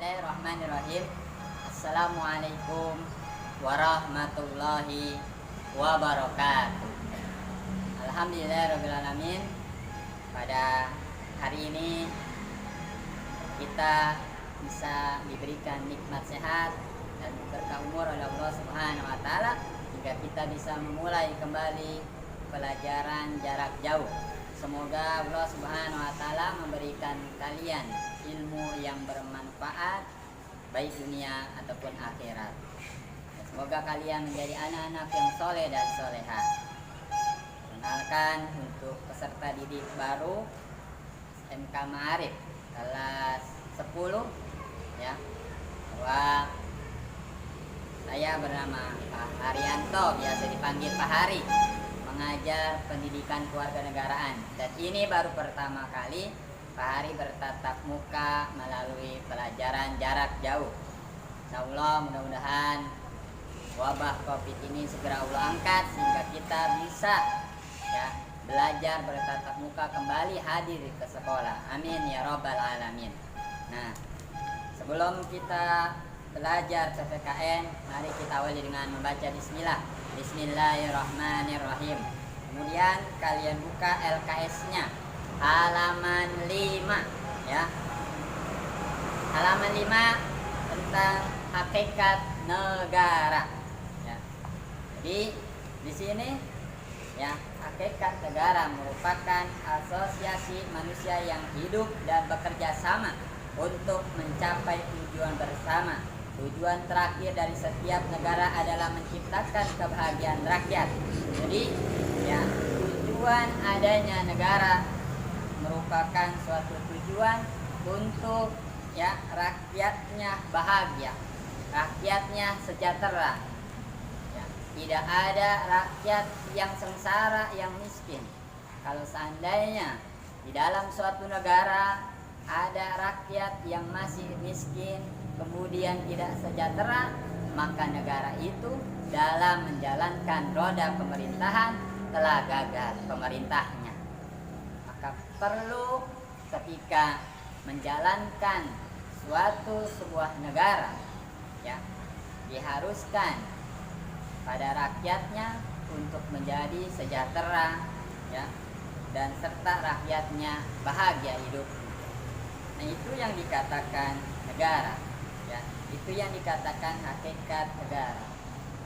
Bismillahirrahmanirrahim. Assalamualaikum warahmatullahi wabarakatuh. Alhamdulillahirrahmanirrahim. Pada hari ini kita bisa diberikan nikmat sehat dan berkah umur oleh Allah Subhanahu wa taala hingga kita bisa memulai kembali pelajaran jarak jauh. Semoga Allah Subhanahu wa taala memberikan kalian ilmu yang bermanfaat baik dunia ataupun akhirat. Dan semoga kalian menjadi anak-anak yang soleh dan solehah. Kenalkan untuk peserta didik baru SMK Ma'arif kelas 10 ya. Bahwa saya bernama Pak Haryanto, biasa dipanggil Pak Hari, mengajar pendidikan kewarganegaraan. Dan ini baru pertama kali Pak Hari bertatap muka melalui pelajaran jarak jauh. Insyaallah mudah-mudahan wabah Covid ini segera Allah angkat sehingga kita bisa ya belajar bertatap muka kembali hadir ke sekolah. Amin ya rabbal alamin. Nah, sebelum kita belajar PPKN, mari kita awali dengan membaca bismillah. Bismillahirrahmanirrahim. Kemudian kalian buka LKS-nya halaman 5 ya. Halaman 5 tentang hakikat negara ya. Jadi di sini ya, hakikat negara merupakan asosiasi manusia yang hidup dan bekerja sama untuk mencapai tujuan bersama. Tujuan terakhir dari setiap negara adalah menciptakan kebahagiaan rakyat. Jadi ya, tujuan adanya negara merupakan suatu tujuan untuk ya rakyatnya bahagia, rakyatnya sejahtera. Ya, tidak ada rakyat yang sengsara, yang miskin. Kalau seandainya di dalam suatu negara ada rakyat yang masih miskin, kemudian tidak sejahtera, maka negara itu dalam menjalankan roda pemerintahan telah gagal pemerintahnya. Maka perlu ketika menjalankan sebuah negara ya, diharuskan pada rakyatnya untuk menjadi sejahtera ya, dan serta rakyatnya bahagia hidup. Nah, itu yang dikatakan negara ya, itu yang dikatakan hakikat negara.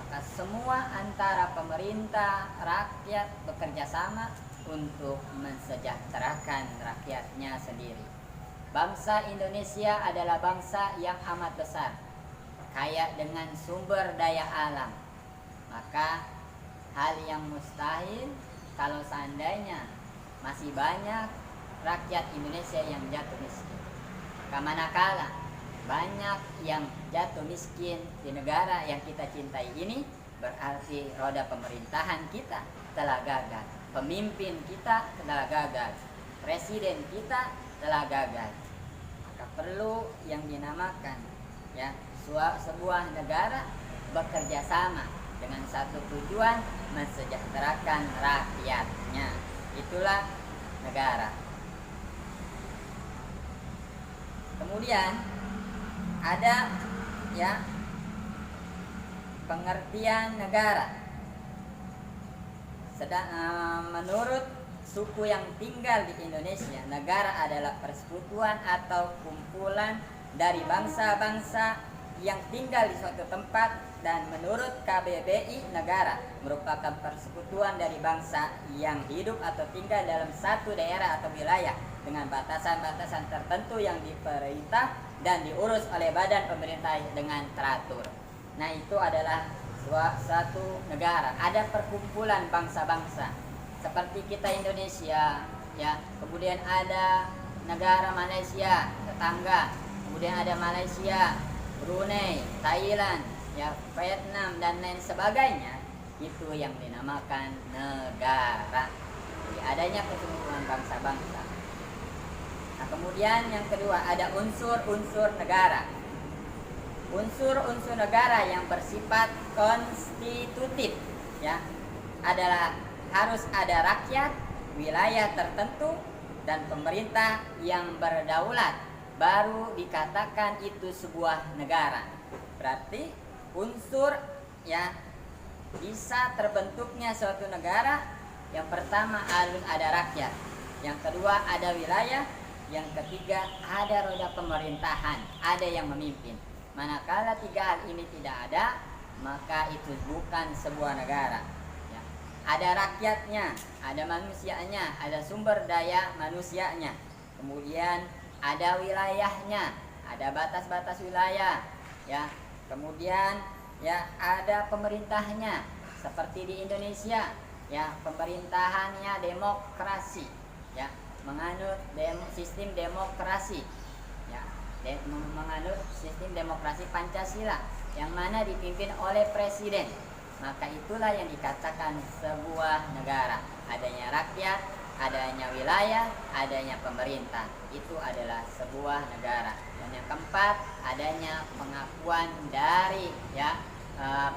Maka semua antara pemerintah, rakyat bekerja sama untuk mensejahterakan rakyatnya sendiri. Bangsa Indonesia adalah bangsa yang amat besar, kaya dengan sumber daya alam. Maka hal yang mustahil kalau seandainya masih banyak rakyat Indonesia yang jatuh miskin. Maka manakala banyak yang jatuh miskin di negara yang kita cintai ini, berarti roda pemerintahan kita telah gagal, pemimpin kita telah gagal, presiden kita telah gagal. Maka perlu yang dinamakan ya, sebuah negara bekerja sama dengan satu tujuan, mensejahterakan rakyatnya. Itulah negara. Kemudian ada ya pengertian negara. Menurut suku yang tinggal di Indonesia, negara adalah persekutuan atau kumpulan dari bangsa-bangsa yang tinggal di suatu tempat. Dan menurut KBBI, negara merupakan persekutuan dari bangsa yang hidup atau tinggal dalam satu daerah atau wilayah dengan batasan-batasan tertentu yang diperintah dan diurus oleh badan pemerintah dengan teratur. Nah, itu adalah suatu negara. Ada perkumpulan bangsa-bangsa seperti kita Indonesia ya, kemudian ada negara Malaysia tetangga, kemudian ada Malaysia, Brunei, Thailand ya, Vietnam dan lain sebagainya. Itu yang dinamakan negara. Jadi adanya perkumpulan bangsa-bangsa. Nah, kemudian yang kedua ada unsur-unsur negara. Unsur-unsur negara yang bersifat konstitutif ya, adalah harus ada rakyat, wilayah tertentu, dan pemerintah yang berdaulat baru dikatakan itu sebuah negara. Berarti unsur ya bisa terbentuknya suatu negara, yang pertama harus ada rakyat, yang kedua ada wilayah, yang ketiga ada roda pemerintahan, ada yang memimpin. Manakala tiga hal ini tidak ada, maka itu bukan sebuah negara ya. Ada rakyatnya, ada manusianya, ada sumber daya manusianya, kemudian ada wilayahnya, ada batas-batas wilayah ya, kemudian ya ada pemerintahnya seperti di Indonesia ya, pemerintahannya demokrasi ya, menganut sistem demokrasi ya, menganut sistem demokrasi Pancasila yang mana dipimpin oleh presiden. Maka itulah yang dikatakan sebuah negara. Adanya rakyat, adanya wilayah, adanya pemerintah, itu adalah sebuah negara. Dan yang keempat, adanya pengakuan dari ya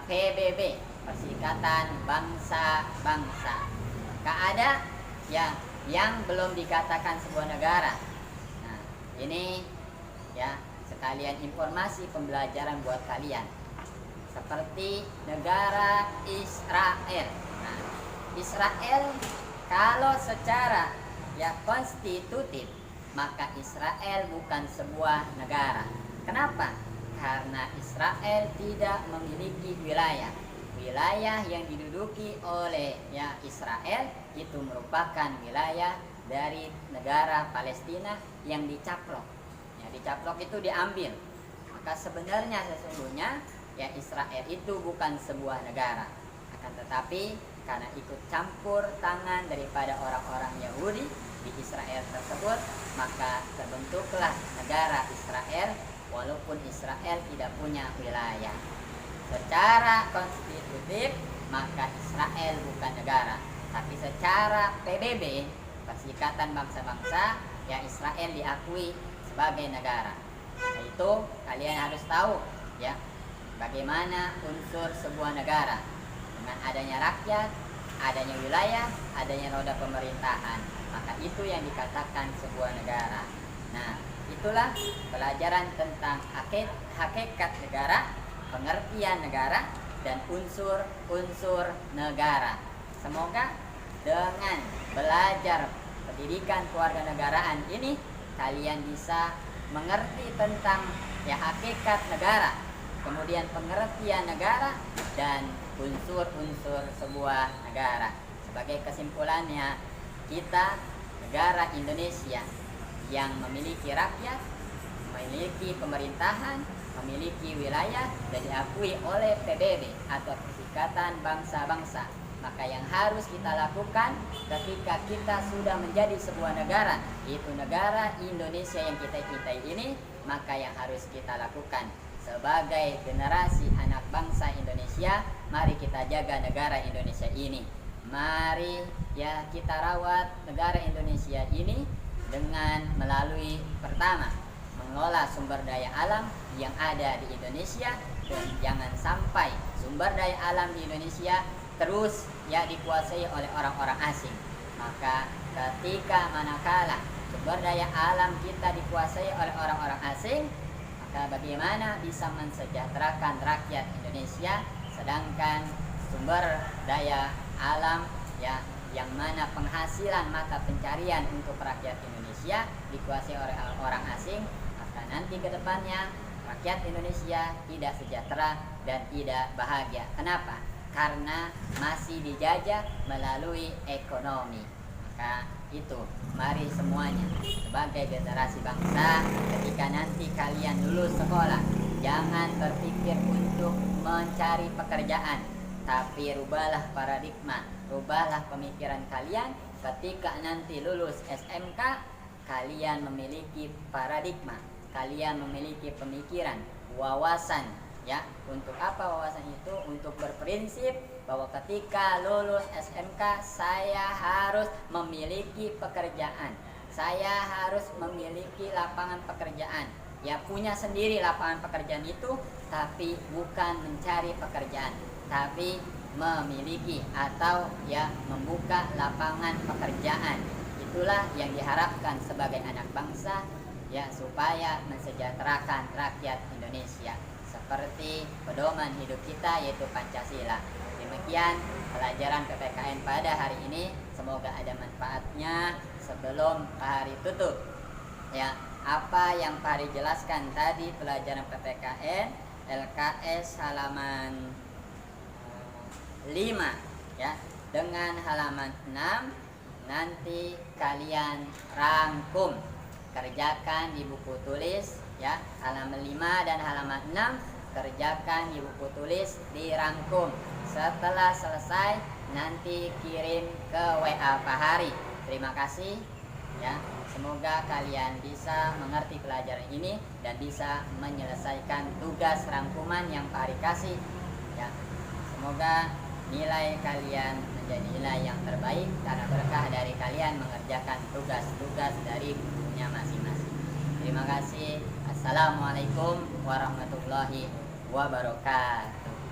PBB, Perserikatan Bangsa-Bangsa. Maka ada ya yang belum dikatakan sebuah negara. Nah, ini ya sekalian informasi pembelajaran buat kalian. Seperti negara Israel. Nah, Israel kalau secara ya konstitutif, maka Israel bukan sebuah negara. Kenapa? Karena Israel tidak memiliki wilayah. Wilayah yang diduduki oleh ya Israel itu merupakan wilayah dari negara Palestina yang dicaplok. Ya, dicaplok itu diambil. Maka sebenarnya sesungguhnya ya Israel itu bukan sebuah negara. Akan tetapi karena ikut campur tangan daripada orang-orang Yahudi di Israel tersebut, maka terbentuklah negara Israel walaupun Israel tidak punya wilayah. Secara konstitutif maka Israel bukan negara, tapi secara PBB, Perserikatan Bangsa-Bangsa, ya Israel diakui sebagai negara. Itu kalian harus tahu ya, bagaimana unsur sebuah negara dengan adanya rakyat, adanya wilayah, adanya roda pemerintahan. Maka itu yang dikatakan sebuah negara. Nah, itulah pelajaran tentang hakikat negara, pengertian negara, dan unsur-unsur negara. Semoga dengan belajar pendidikan kewarganegaraan ini kalian bisa mengerti tentang ya hakikat negara, kemudian pengertian negara, dan unsur-unsur sebuah negara. Sebagai kesimpulannya, kita negara Indonesia yang memiliki rakyat, memiliki pemerintahan, memiliki wilayah, dan diakui oleh PBB atau Perserikatan Bangsa-Bangsa. Maka yang harus kita lakukan ketika kita sudah menjadi sebuah negara, yaitu negara Indonesia yang kita cintai ini, maka yang harus kita lakukan sebagai generasi anak bangsa Indonesia, mari kita jaga negara Indonesia ini. Mari ya kita rawat negara Indonesia ini dengan melalui pertama, mengelola sumber daya alam yang ada di Indonesia, dan jangan sampai sumber daya alam di Indonesia terus ya dikuasai oleh orang-orang asing. Maka ketika manakala sumber daya alam kita dikuasai oleh orang-orang asing, maka bagaimana bisa mensejahterakan rakyat Indonesia, sedangkan sumber daya alam ya yang mana penghasilan mata pencarian untuk rakyat Indonesia dikuasai oleh orang asing, maka nanti ke depannya rakyat Indonesia tidak sejahtera dan tidak bahagia. Kenapa? Karena masih dijajah melalui ekonomi. Maka itu, mari semuanya sebagai generasi bangsa, ketika nanti kalian lulus sekolah, jangan berpikir untuk mencari pekerjaan, tapi rubahlah paradigma, rubahlah pemikiran kalian. Ketika nanti lulus SMK, kalian memiliki paradigma, kalian memiliki pemikiran, wawasan. Ya, untuk apa wawasan itu? Untuk berprinsip bahwa ketika lulus SMK saya harus memiliki pekerjaan, saya harus memiliki lapangan pekerjaan. Ya, punya sendiri lapangan pekerjaan itu, tapi bukan mencari pekerjaan, tapi memiliki atau ya membuka lapangan pekerjaan. Itulah yang diharapkan sebagai anak bangsa ya, supaya mensejahterakan rakyat Indonesia seperti pedoman hidup kita yaitu Pancasila. Demikian pelajaran PPKN pada hari ini, semoga ada manfaatnya. Sebelum Pak Hari tutup, ya, apa yang Pak Hari jelaskan tadi pelajaran PPKN LKS halaman 5, ya, dengan halaman 6 nanti kalian rangkum, kerjakan di buku tulis, ya, halaman 5 dan halaman 6 kerjakan di buku tulis, dirangkum. Setelah selesai nanti kirim ke WA Pak Hari. Terima kasih, ya. Semoga kalian bisa mengerti pelajaran ini dan bisa menyelesaikan tugas rangkuman yang Pak Hari kasih, ya. Semoga nilai kalian menjadi nilai yang terbaik karena berkah dari kalian mengerjakan tugas-tugas dari bukunya masing-masing. Terima kasih. Assalamualaikum warahmatullahi wabarakatuh.